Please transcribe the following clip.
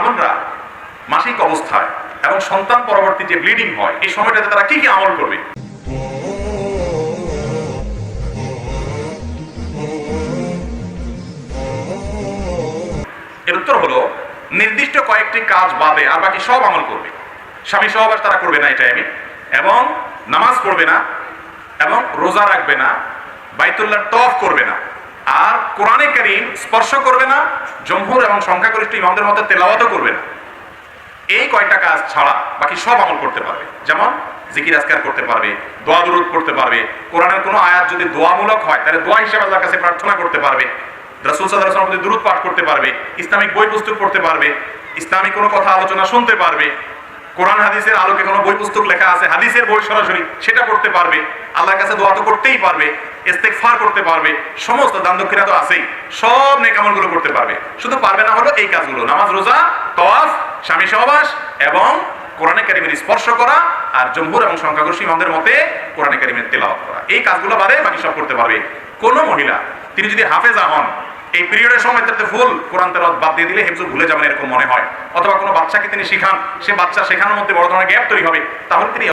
বোনরা মাসিক অবস্থায় এবং সন্তান পরবর্তী যে ব্লিডিং হয় এই সময়টাতে তারা কি কি আমল করবে? এর উত্তর হলো নির্দিষ্ট কয়েকটি কাজ বাদে আর বাকি সব আমল করবে। স্বামী সহবাস তারা করবে না, এটাই আমি, এবং নামাজ পড়বে না, এবং রোজা রাখবে না, বাইতুল্লাহ তওয়াফ করবে না, আর কোরআনে কারীম স্পর্শ করবে না, জমহুর এবং সংখ্যাগরিষ্ঠ ইমামদের মধ্যে তেলাওয়াতও করবে না। এই কয়টা কাজ ছাড়া বাকি সব আমল করতে পারবে। যেমন জিকির আজকার করতে পারবে, দোয়া দুরূদ পড়তে পারবে, কোরআনের কোনো আয়াত যদি দোয়ামূলক হয় তাহলে দোয়া হিসেবে আল্লাহর কাছে প্রার্থনা করতে পারবে, রাসূল সাল্লাল্লাহু আলাইহি ওয়াসাল্লামের দুরূদ পাঠ করতে পারবে, ইসলামিক বই পুস্তক পড়তে পারবে, ইসলামিক কোনো কথা আলোচনা শুনতে পারবে, কোরআন হাদিসের আলোকে কোনো বই পুস্তক লেখা আছে হাদিসের বই সরাসরি সেটা পড়তে পারবে, আল্লাহর কাছে দোয়া তো করতেই পারবে, ইস্তেগফার করতে পারবে, সমস্ত দান দক্ষিণা তো আছেই, সব নেক আমলগুলো করতে পারবে। শুধু পারবে না হলো এই কাজগুলো, নামাজ, রোজা, তওয়াফ, স্বামী সহবাস এবং কোরআনে কারীমের স্পর্শ করা, আর জমহুর এবং সংখ্যাগরিষ্ঠ ইমামদের মতে কোরআনে কারীমের তেলাওয়াত করা। এই কাজগুলো বাদে বাকি সব করতে পারবে। কোনো মহিলা তিনি যদি হাফেজা হন, এই পিরিয়ডের সময় তাতে ফুল কোরআন তেলাওয়াত বাদ দিয়ে দিলে হেফজ ভুলে যাবেন এরকম মনে হয়, অথবা কোনো বাচ্চাকে তিনি শিখান, সে বাচ্চা শেখানোর মধ্যে বড় ধরনের গ্যাপ তৈরি হবে, তাহলে তিনি